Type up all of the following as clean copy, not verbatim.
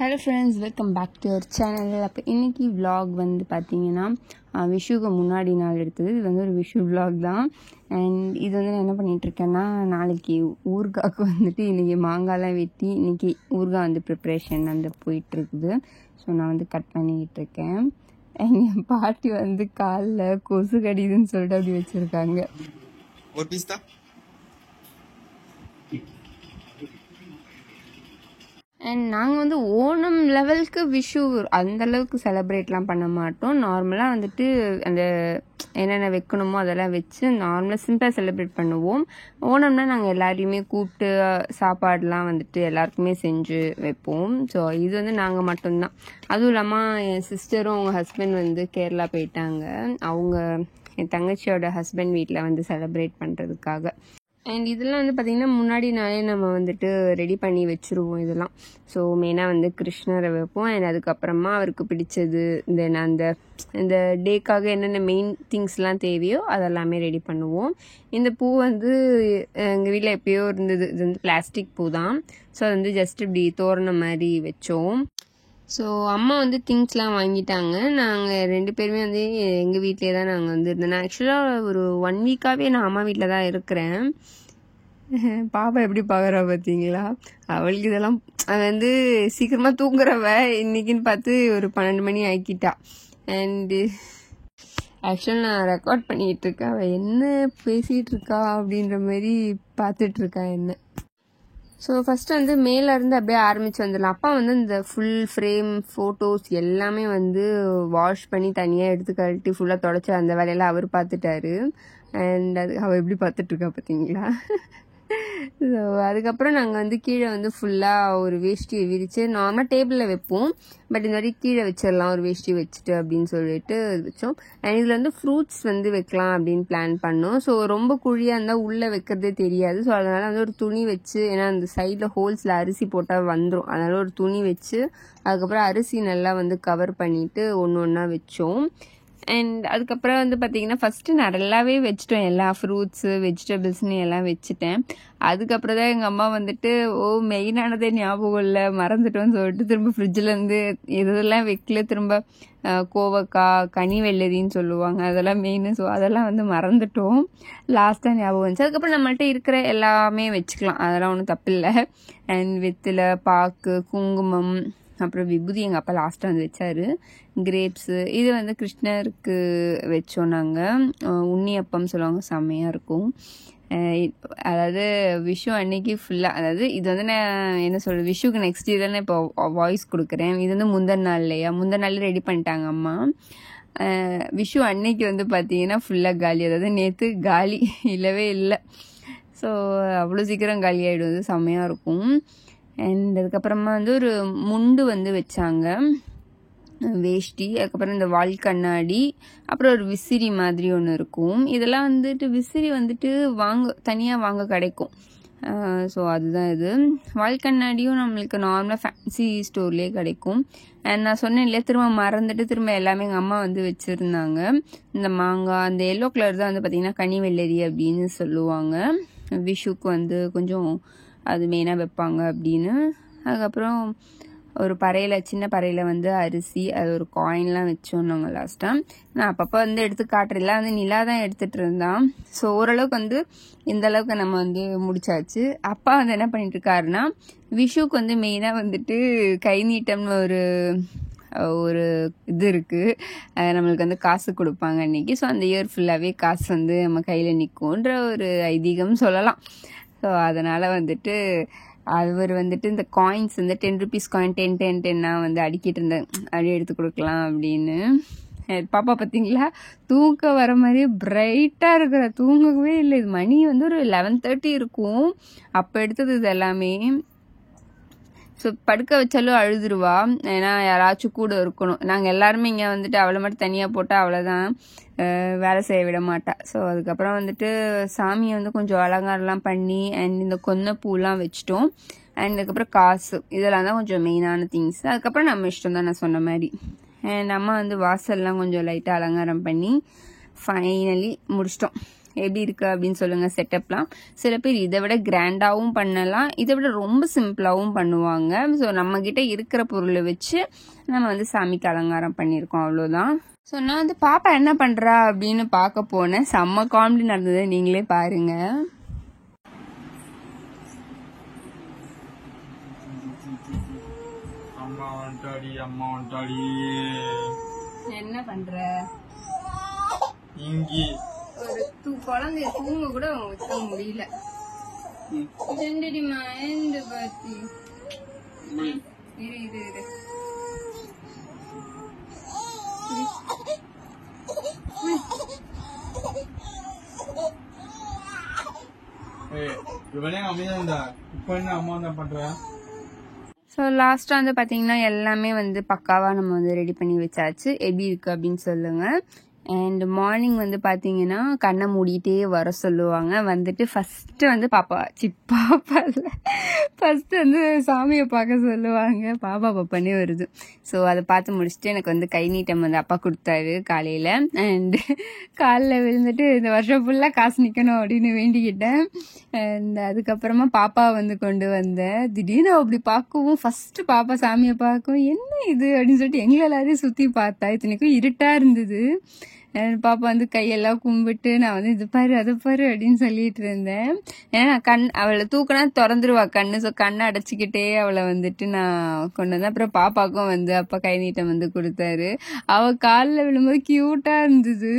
Hello friends, welcome back to our channel. அப்போ இன்றைக்கி vlog வந்து பார்த்திங்கன்னா விஷுக்கு முன்னாடி நாள் எடுத்தது. இது வந்து ஒரு விஷு விலாக் தான். அண்ட் இது வந்து நான் என்ன பண்ணிகிட்ருக்கேன்னா, நாளைக்கு ஊறுகாய்க்கு வந்துட்டு இன்றைக்கி மாங்காய்லாம் வெட்டி இன்றைக்கி ஊறுகாய் வந்து ப்ரிப்ரேஷன் வந்து போயிட்டுருக்குது. ஸோ நான் வந்து கட் பண்ணிக்கிட்டுருக்கேன். என் பாட்டி வந்து காலில் கொசு கடிதுன்னு சொல்லிட்டு அப்படி வச்சுருக்காங்க. ஒரு பீஸ் தான். அண்ட் நாங்கள் வந்து ஓணம் லெவலுக்கு விஷு அந்தளவுக்கு செலிப்ரேட்லாம் பண்ண மாட்டோம். நார்மலாக வந்துட்டு அந்த என்னென்ன வைக்கணுமோ அதெல்லாம் வச்சு நார்மலாக சிம்பிளாக செலிப்ரேட் பண்ணுவோம். ஓணம்னா நாங்கள் எல்லாரையுமே கூப்பிட்டு சாப்பாடெலாம் வந்துட்டு எல்லாருக்குமே செஞ்சு வைப்போம். ஸோ இது வந்து நாங்கள் மட்டும்தான். அதுவும் இல்லாமல் என் சிஸ்டரும் அவங்க ஹஸ்பண்ட் வந்து கேரளா போயிட்டாங்க. அவங்க என் தங்கச்சியோட ஹஸ்பண்ட் வீட்டில் வந்து செலிப்ரேட் பண்ணுறதுக்காக. அண்ட் இதெல்லாம் வந்து பார்த்திங்கன்னா முன்னாடி நாளே நம்ம வந்துட்டு ரெடி பண்ணி வச்சுருவோம் இதெல்லாம். ஸோ மெயினாக வந்து கிருஷ்ணரை வைப்போம். அண்ட் அதுக்கப்புறமா அவருக்கு பிடிச்சது தென் இந்த டேக்காக என்னென்ன மெயின் திங்ஸ்லாம் தேவையோ அதெல்லாமே ரெடி பண்ணுவோம். இந்த பூ வந்து எங்கள் வீட்டில் எப்போயோ இருந்தது. இது வந்து பிளாஸ்டிக் பூ தான். ஸோ அது வந்து ஜஸ்ட் இப்படி தோரணம் மாதிரி வச்சோம். ஸோ அம்மா வந்து திங்ஸ்லாம் வாங்கிட்டாங்க. நாங்கள் 2 பேருமே வந்து எங்கள் வீட்டிலே தான் நாங்கள் வந்து இருந்தோம். நான் ஆக்சுவலாக ஒரு 1 வீக்காகவே நான் அம்மா வீட்டில் தான் இருக்கிறேன். பாப்பா எப்படி பார்க்குறா பார்த்தீங்களா? அவளுக்கு இதெல்லாம் வந்து சீக்கிரமாக தூங்குறவ இன்றைக்கின்னு பார்த்து ஒரு 12 மணி ஆக்கிட்டா. அண்டு ஆக்சுவலாக நான் ரெக்கார்ட் பண்ணிகிட்டு இருக்கேன். அவள் என்ன பேசிகிட்டு இருக்கா அப்படின்ற மாதிரி பார்த்துட்ருக்கா என்ன. ஸோ ஃபஸ்ட்டு வந்து மேலேருந்து அப்படியே ஆரம்பித்து வந்துடலாம். அப்பா வந்து இந்த ஃபுல் ஃப்ரேம் ஃபோட்டோஸ் எல்லாமே வந்து வாஷ் பண்ணி தனியாக எடுத்து கழட்டி ஃபுல்லாக தொடச்சி அந்த வேலையெல்லாம் அவர் பார்த்துட்டாரு. அண்ட் அது அவள் எப்படி பார்த்துட்ருக்கா பார்த்தீங்களா? ஸோ அதுக்கப்புறம் நாங்கள் வந்து கீழே வந்து ஃபுல்லாக ஒரு வேஷ்டியை விரித்து நார்மலாக டேபிளில் வைப்போம். பட் இந்த மாதிரி கீழே வச்சிடலாம் ஒரு வேஷ்டி வச்சுட்டு அப்படின்னு சொல்லிட்டு வச்சோம். அண்ட் இதில் வந்து ஃப்ரூட்ஸ் வந்து வைக்கலாம் அப்படின்னு பிளான் பண்ணோம். ஸோ ரொம்ப குழியாக இருந்தால் உள்ளே வைக்கிறதே தெரியாது. ஸோ அதனால் வந்து ஒரு துணி வச்சு, ஏன்னா அந்த சைடில் ஹோல்ஸில் அரிசி போட்டால் வந்துடும், அதனால் ஒரு துணி வச்சு அதுக்கப்புறம் அரிசி நல்லா வந்து கவர் பண்ணிவிட்டு ஒன்று ஒன்றா வச்சோம். அண்ட் அதுக்கப்புறம் வந்து பார்த்திங்கன்னா ஃபஸ்ட்டு நல்லாவே வச்சுட்டோம். எல்லா ஃப்ரூட்ஸு வெஜிடபிள்ஸ்னு எல்லாம் வச்சுட்டேன். அதுக்கப்புறம் தான் எங்கள் அம்மா வந்துட்டு மெயினானதே ஞாபகம் இல்லை, மறந்துட்டோன்னு சொல்லிட்டு திரும்ப ஃப்ரிட்ஜிலேருந்து எதெல்லாம் வைக்கல, திரும்ப கோவக்காய், கனி வெள்ளரின்னு சொல்லுவாங்க, அதெல்லாம் மெயின். ஸோ அதெல்லாம் வந்து மறந்துட்டோம். லாஸ்ட்டாக ஞாபகம் வந்துச்சு. அதுக்கப்புறம் நம்மள்ட்ட இருக்கிற எல்லாமே வச்சுக்கலாம், அதெல்லாம் ஒன்றும் தப்பில்லை. அண்ட் வெற்றிலை, பாக்கு, குங்குமம், அப்புறம் விபூதி எங்கள் அப்பா லாஸ்ட்டாக வந்து வச்சார். கிரேப்ஸு இது வந்து கிருஷ்ணருக்கு வச்சோம் நாங்கள். உண்ணியப்பம் சொல்லுவாங்க, செம்மையாக இருக்கும். அதாவது விஷு அன்னைக்கு ஃபுல்லாக, அதாவது இது வந்து நான் என்ன சொல்கிறது, விஷுக்கு நெக்ஸ்ட் டே தானே இப்போ வாய்ஸ் கொடுக்குறேன். இது வந்து முந்தின நாள் இல்லையா, முந்தின நாள் ரெடி பண்ணிட்டாங்க அம்மா. விஷு அன்னைக்கு வந்து பார்த்தீங்கன்னா ஃபுல்லாக காலி. அதாவது நேற்று காலி இல்லவே இல்லை. ஸோ அவ்வளோ சீக்கிரம் காலி ஆகிடும், அது செம்மையாக இருக்கும். அண்ட் அதுக்கப்புறமா வந்து ஒரு முண்டு வந்து வச்சாங்க, வேஷ்டி, அதுக்கப்புறம் இந்த வால் கண்ணாடி, அப்புறம் ஒரு விசிறி மாதிரி ஒன்று இருக்கும். இதெல்லாம் வந்துட்டு விசிறி வந்துட்டு தனியாக வாங்க கிடைக்கும். ஸோ அதுதான் இது. வால் கண்ணாடியும் நம்மளுக்கு நார்மலாக ஃபேன்சி ஸ்டோர்லேயே கிடைக்கும். அண்ட் நான் சொன்னேன் இல்லையா, திரும்ப மறந்துட்டு திரும்ப எல்லாமே எங்கள் அம்மா வந்து வச்சுருந்தாங்க. இந்த மாங்காய், அந்த எல்லோ கலர் தான் வந்து பார்த்திங்கன்னா கனி வெள்ளரி அப்படின்னு சொல்லுவாங்க. விஷுக்கு வந்து கொஞ்சம் அது மெயினாக வைப்பாங்க அப்படின்னு. அதுக்கப்புறம் ஒரு பறையில், சின்ன பறையில் வந்து அரிசி, அது ஒரு காயின்லாம் வச்சோம் நாங்கள் லாஸ்ட்டாக. நான் அப்பப்போ வந்து எடுத்து காட்டுறதுலாம் வந்து நிலா தான் எடுத்துகிட்டு இருந்தான். ஸோ ஓரளவுக்கு வந்து இந்த அளவுக்கு நம்ம வந்து முடிச்சாச்சு. அப்பா வந்து என்ன பண்ணிட்டு இருக்காருன்னா, விஷுக்கு வந்து மெயினாக வந்துட்டு கை நீட்டம்னு ஒரு இது இருக்குது. நம்மளுக்கு வந்து காசு கொடுப்பாங்க அன்றைக்கி. ஸோ அந்த இயர் ஃபுல்லாகவே காசு வந்து நம்ம கையில் நிற்கும்ன்ற ஒரு ஐதீகம் சொல்லலாம். ஸோ அதனால் வந்துட்டு அவர் வந்துட்டு இந்த காயின்ஸ் வந்து 10 rupees காயின் 10 வந்து அடிக்கிட்டு இருந்தேன், அப்படியே எடுத்து கொடுக்கலாம் அப்படின்னு. பாப்பா பார்த்தீங்களா, தூக்கம் வர மாதிரியே பிரைட்டாக இருக்கிற, தூங்கவே இல்லை. இது மணி வந்து ஒரு 11:30 இருக்கும் அப்போ எடுத்தது இது எல்லாமே. ஸோ படுக்க வச்சாலும் அழுதுருவா, ஏன்னா யாராச்சும் கூட இருக்கணும். நாங்கள் எல்லாருமே இங்கே வந்துட்டு அவளை மட்டும் தனியாக போட்டால் அவ்வளோதான், வேலை செய்ய விட மாட்டா. ஸோ அதுக்கப்புறம் வந்துட்டு சாமியை வந்து கொஞ்சம் அலங்காரம்லாம் பண்ணி அண்ட் இந்த கொன்னை பூலாம் வச்சிட்டோம். அண்ட் அதுக்கப்புறம் காசு, இதெல்லாம் தான் கொஞ்சம் மெயினான திங்ஸ். அதுக்கப்புறம் நம்ம இஷ்டம் தான், நான் சொன்ன மாதிரி. அண்ட் அம்மா வந்து வாசல்லாம் கொஞ்சம் லைட்டாக அலங்காரம் பண்ணி ஃபைனலி முடிச்சிட்டோம். எப்படி இருக்கு அப்படின்னு சொல்லுங்க செட்டப்லாம். சில பேர் இதை விட கிராண்டாவும் பண்ணலாம், இதை விட ரொம்ப சிம்பிளாவும் பண்ணுவாங்க. ஸோ நம்ம கிட்ட இருக்கிற பொருளை வச்சு நம்ம வந்து சாமிக்கு அலங்காரம் பண்ணியிருக்கோம், அவ்வளோதான். ஸோ நான் வந்து பாப்பா என்ன பண்றா அப்படின்னு பார்க்க போனேன். செம்ம காமெடி நடந்தது, நீங்களே பாருங்க. என்ன பண்ற? இங்கி ஒரு குழந்தைய தூங்க கூட வைக்க முடியல. செண்டடிமா எந்த பாத்தி இரு இரு இரு. இவனே அமைதியா இருந்தா, இப்ப என்ன அம்மா தான் பண்ற? ஸோ லாஸ்ட்டாக வந்து பார்த்தீங்கன்னா எல்லாமே வந்து பக்காவாக நம்ம வந்து ரெடி பண்ணி வச்சாச்சு. எப்படி இருக்குது அப்படின்னு சொல்லுங்கள். அண்ட் மார்னிங் வந்து பார்த்தீங்கன்னா கண்ணை மூடிட்டே வர சொல்லுவாங்க. வந்துட்டு ஃபஸ்ட்டு வந்து பாப்பா இல்லை, ஃபஸ்ட்டு வந்து சாமியை பார்க்க சொல்லுவாங்க. பாப்பானே வருது. ஸோ அதை பார்த்து முடிச்சுட்டு எனக்கு வந்து கை நீட்டம் வந்து அப்பா கொடுத்தாரு காலையில். அண்டு காலில் விழுந்துட்டு இந்த வருஷம் ஃபுல்லாக காசு நிற்கணும் அப்படின்னு வேண்டிக்கிட்டேன். அண்ட் அதுக்கப்புறமா பாப்பா வந்து கொண்டு வந்தேன். திடீர்னு அப்படி பார்க்கவும் ஃபஸ்ட்டு பாப்பா சாமியை பார்க்கவும் என்ன இது அப்படின்னு சொல்லிட்டு எங்களை எல்லாரையும் சுற்றி பார்த்தா. இத்தனைக்கும் இருட்டாக இருந்தது. பாப்பா வந்து கையெல்லாம் கும்பிட்டு நான் வந்து இது பாரு அதை பாரு அப்படின்னு சொல்லிட்டு இருந்தேன். ஏன்னா அவளை தூக்கினா திறந்துருவா கண்ணு. ஸோ கண்ணை அடைச்சிக்கிட்டே அவளை வந்துட்டு நான் கொண்டு வந்தேன். அப்புறம் பாப்பாவுக்கும் வந்து அப்பா கை நீட்டம் வந்து கொடுத்தாரு. அவ காலில் விழும்போது கியூட்டா இருந்தது.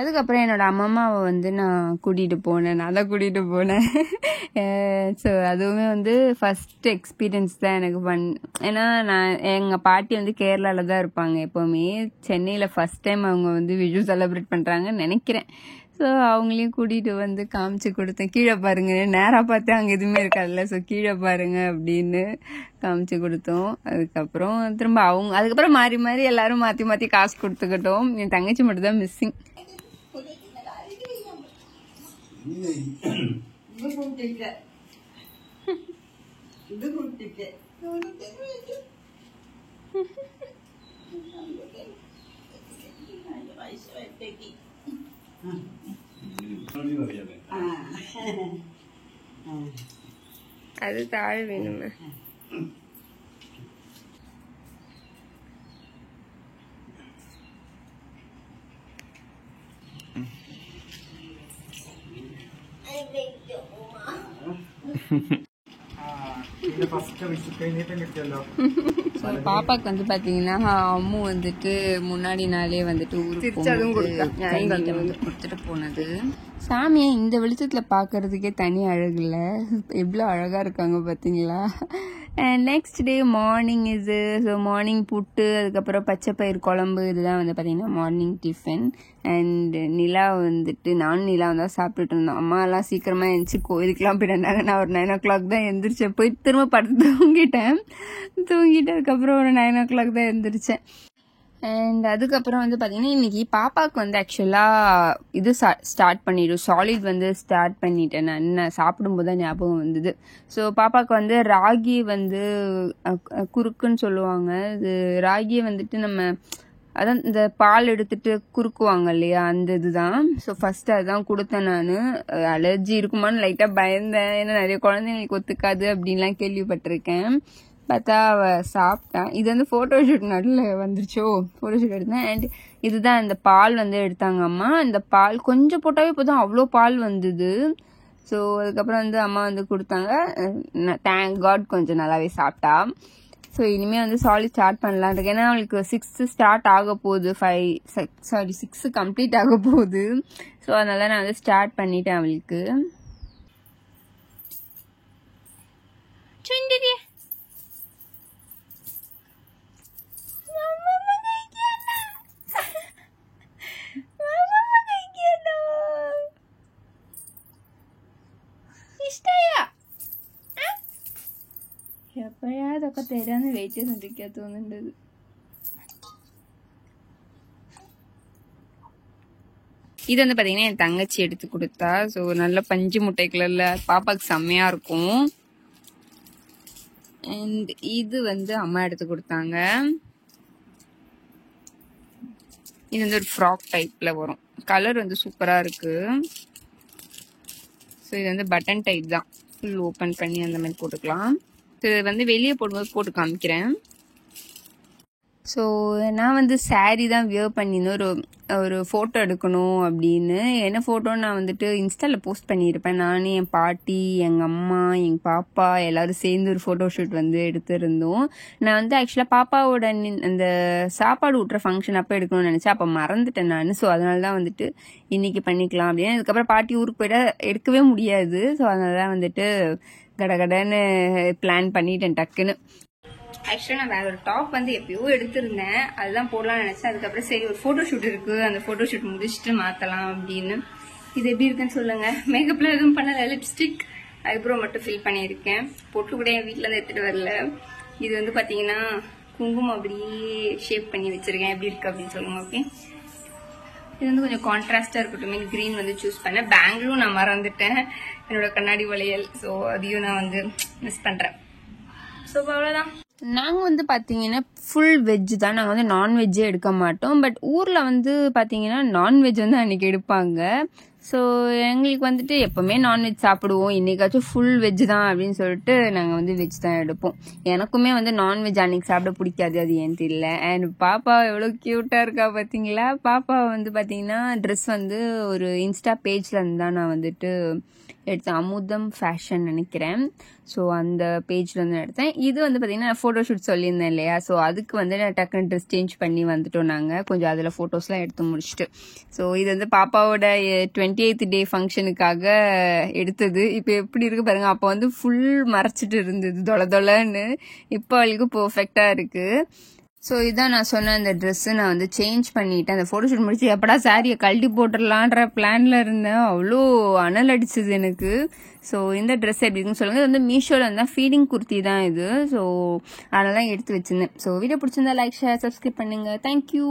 அதுக்கப்புறம் என்னோட அம்மாவை வந்து நான் கூட்டிகிட்டு போனேன். ஸோ அதுவுமே வந்து ஃபஸ்ட் எக்ஸ்பீரியன்ஸ் தான் எனக்கு ஏன்னா எங்கள் பாட்டி வந்து கேரளாவில் தான் இருப்பாங்க எப்போவுமே. சென்னையில் ஃபஸ்ட் டைம் அவங்க வந்து விஷு செலிப்ரேட் பண்ணுறாங்கன்னு நினைக்கிறேன். ஸோ அவங்களையும் கூட்டிகிட்டு வந்து காமிச்சு கொடுத்தேன். கீழே பாருங்க, நேராக பார்த்து அங்கே எதுவுமே இருக்காதுல்ல, ஸோ கீழே பாருங்க அப்படின்னு காமிச்சு கொடுத்தோம். அதுக்கப்புறம் திரும்ப அதுக்கப்புறம் மாறி எல்லாரும் மாற்றி காசு கொடுத்துக்கிட்டோம். என் தங்கச்சி மட்டும் தான் மிஸ்ஸிங். அது தாழ் வேணுமே. பாப்பாக்கு வந்து பாத்தீங்கன்னா அம்மு வந்துட்டு முன்னாடி நாளே வந்துட்டு ஊருக்கு வந்து கொடுத்துட்டு போனது. சாமியை இந்த வெளிச்சத்துல பாக்குறதுக்கே தனி அழகு இல்ல, எவ்வளவு அழகா இருக்காங்க பாத்தீங்களா. நெக்ஸ்ட் டே மார்னிங் இது. ஸோ மார்னிங் புட்டு, அதுக்கப்புறம் பச்சை பயிர் குழம்பு, இதுதான் வந்து பார்த்தீங்கன்னா மார்னிங் டிஃபன். அண்ட் நிலா வந்துட்டு நானும் நிலா தான் சாப்பிட்டுட்டு இருந்தோம். அம்மா எல்லாம் சீக்கிரமா எழுந்திரிச்சு கோயிலுக்கெல்லாம் போயிட்டாங்க. நான் ஒரு 9 o'clock தான் எழுந்திரிச்சேன். போய் திரும்ப படுத்து தூங்கிட்டதுக்கப்புறம் ஒரு 9 o'clock தான் எழுந்திரிச்சேன். அண்ட் அதுக்கப்புறம் வந்து பார்த்தீங்கன்னா இன்னைக்கு பாப்பாவுக்கு வந்து ஆக்சுவலாக இது ஸ்டார்ட் பண்ணிடும், சாலிட் வந்து ஸ்டார்ட் பண்ணிட்டேன். நான் சாப்பிடும்போது தான் ஞாபகம் வந்தது. ஸோ பாப்பாவுக்கு வந்து ராகி வந்து குறுக்குன்னு சொல்லுவாங்க. இது ராகியை வந்துட்டு நம்ம அதான் இந்த பால் எடுத்துட்டு குறுக்குவாங்க இல்லையா, அந்த இதுதான். ஸோ ஃபர்ஸ்ட் அதுதான் கொடுத்தேன். நான் அலர்ஜி இருக்குமான்னு லைட்டாக பயந்தேன், ஏன்னா நிறைய குழந்தைங்களுக்கு ஒத்துக்காது அப்படின்லாம் கேள்விப்பட்டிருக்கேன். பார்த்தா அவ சாப்பிட்டான். இது வந்து ஃபோட்டோஷூட் நடுவில் வந்துருச்சோ, ஃபோட்டோஷூட் எடுத்தேன். அண்ட் இதுதான் இந்த பால் வந்து எடுத்தாங்க அம்மா. இந்த பால் கொஞ்சம் போட்டாவே போதும், அவ்வளோ பால் வந்தது. ஸோ அதுக்கப்புறம் வந்து அம்மா வந்து கொடுத்தாங்க. தேங்க் காட் கொஞ்சம் நல்லாவே சாப்பிட்டா. ஸோ இனிமேல் வந்து சாலிட் ஸ்டார்ட் பண்ணலான் இருக்கு. ஏன்னா அவளுக்கு 6 ஸ்டார்ட் ஆக போகுது, 6 கம்ப்ளீட் ஆக போகுது. ஸோ அதனால நான் வந்து ஸ்டார்ட் பண்ணிட்டேன் அவளுக்கு. എപ്പോഴാ അതൊക്കെ തരാന്ന് വെയിറ്റ് ചെയ്തോണ്ടിരിക്കാ തോന്നുന്നുണ്ട്. இது வந்து பார்த்தீங்கன்னா என் தங்கச்சி எடுத்து கொடுத்தா. ஸோ நல்ல பஞ்சு முட்டை கலரில் பாப்பாவுக்கு செம்மையாக இருக்கும். அண்ட் இது வந்து அம்மா எடுத்து கொடுத்தாங்க. இது வந்து ஒரு ஃப்ராக் டைப்பில் வரும். கலர் வந்து சூப்பராக இருக்குது. ஸோ இது வந்து பட்டன் டைப் தான். ஃபுல் ஓப்பன் பண்ணி அந்த மாதிரி போட்டுக்கலாம். ஸோ இது வந்து வெளியே போடும்போது போட்டு காமிக்கிறேன். ஸோ நான் வந்து சாரீ தான் வியர் பண்ணியிருந்தேன் ஒரு ஃபோட்டோ எடுக்கணும் அப்படின்னு. என்ன ஃபோட்டோன்னு நான் வந்துட்டு இன்ஸ்டாவில் போஸ்ட் பண்ணியிருப்பேன். நான், என் பாட்டி, எங்கள் அம்மா, எங்கள் பாப்பா எல்லோரும் சேர்ந்து ஒரு ஃபோட்டோ ஷூட் வந்து எடுத்திருந்தோம். நான் வந்து ஆக்சுவலாக பாப்பாவோட அந்த சாப்பாடு ஊட்டுற ஃபங்க்ஷன் அப்போ எடுக்கணும்னு நினச்சேன். அப்போ மறந்துட்டேன் நான். ஸோ அதனால தான் வந்துட்டு இன்றைக்கி பண்ணிக்கலாம் அப்படின்னு. அதுக்கப்புறம் பாட்டி ஊருக்கு போய்ட்டா எடுக்கவே முடியாது. ஸோ அதனால தான் வந்துட்டு கடகடன்னு பிளான் பண்ணிட்டேன் டக்குன்னு. ஆக்சுவலாக நான் வேற ஒரு டாப் வந்து எப்பயோ எடுத்திருந்தேன். அதுதான் போடலாம்னு நினைச்சேன். அதுக்கப்புறம் சரி ஒரு ஃபோட்டோ ஷூட் இருக்கு, அந்த ஃபோட்டோ ஷூட் முடிச்சுட்டு மாற்றலாம் அப்படின்னு. இது எப்படி இருக்குன்னு சொல்லுங்க. மேக்கப்லாம் எதுவும் பண்ணல, லிப்ஸ்டிக் ஐப்ரோ மட்டும் ஃபில் பண்ணியிருக்கேன். பொட்டு கூட என் வீட்டில் இருந்து எடுத்துட்டு வரல. இது வந்து பார்த்தீங்கன்னா குங்குமம் அப்படியே ஷேப் பண்ணி வச்சிருக்கேன். எப்படி இருக்கு அப்படின்னு சொல்லுங்க. ஓகே, இது வந்து கொஞ்சம் கான்ட்ராஸ்டாக இருக்கட்டும். கிரீன் வந்து சூஸ் பண்ணேன். பேங்கிளும் நான் மறந்துட்டேன், என்னோட கண்ணாடி வளையல். ஸோ அதையும் நான் வந்து மிஸ் பண்ணுறேன். ஸோ அவ்வளோதான். நாங்கள் வந்து பார்த்தீங்கன்னா ஃபுல் வெஜ் தான். நாங்கள் வந்து நான்வெஜ்ஜே எடுக்க மாட்டோம். பட் ஊரில் வந்து பார்த்தீங்கன்னா நான்வெஜ் வந்து அன்றைக்கி எடுப்பாங்க. ஸோ எங்களுக்கு வந்துட்டு எப்போவுமே நான்வெஜ் சாப்பிடுவோம், இன்றைக்காச்சும் ஃபுல் வெஜ் தான் அப்படின்னு சொல்லிட்டு நாங்கள் வந்து வெஜ் தான் எடுப்போம். எனக்குமே வந்து நான்வெஜ் அன்றைக்கி சாப்பிட பிடிக்காது, அது ஏன் தெரியல. அண்ட் பாப்பா எவ்வளோ க்யூட்டாக இருக்கா பார்த்தீங்களா. பாப்பா வந்து பார்த்தீங்கன்னா ட்ரெஸ் வந்து ஒரு இன்ஸ்டா பேஜில் இருந்து தான் நான் வந்துட்டு எடுத்தேன். அமுதம் ஃபேஷன் நினைக்கிறேன். ஸோ அந்த பேஜில் வந்து எடுத்தேன். இது வந்து பார்த்தீங்கன்னா ஃபோட்டோ ஷூட் சொல்லியிருந்தேன் இல்லையா. ஸோ அதுக்கு வந்து நான் டக்குன்னு ட்ரெஸ் சேஞ்ச் பண்ணி வந்துட்டோம் நாங்கள். கொஞ்சம் அதில் ஃபோட்டோஸ்லாம் எடுத்து முடிச்சுட்டு. ஸோ இது வந்து பாப்பாவோட 28th டே ஃபங்க்ஷனுக்காக எடுத்தது. இப்போ எப்படி இருக்கு பாருங்க. அப்போ வந்து ஃபுல் மறைச்சிட்டு இருந்தது தொலைன்னு. இப்போ அவளுக்கு பர்ஃபெக்டாக இருக்குது. ஸோ இதான் நான் சொன்ன அந்த ட்ரெஸ்ஸு நான் வந்து சேஞ்ச் பண்ணிட்டேன். அந்த ஃபோட்டோ ஷூட் முடிச்சு எப்படா சாரியை கழட்டி போட்டுடலான்ற பிளானில் இருந்தேன். அவ்வளோ அனல் அடிச்சது எனக்கு. ஸோ இந்த ட்ரெஸ் எப்படி இருக்குன்னு சொல்லுங்கள். இது வந்து மீஷோவில் இருந்தால் ஃபீடிங் குர்த்தி தான் இது. ஸோ அதனால தான் எடுத்து வச்சுருந்தேன். ஸோ வீடியோ பிடிச்சிருந்தா லைக், ஷேர், சப்ஸ்கிரைப் பண்ணுங்கள். தேங்க்யூ.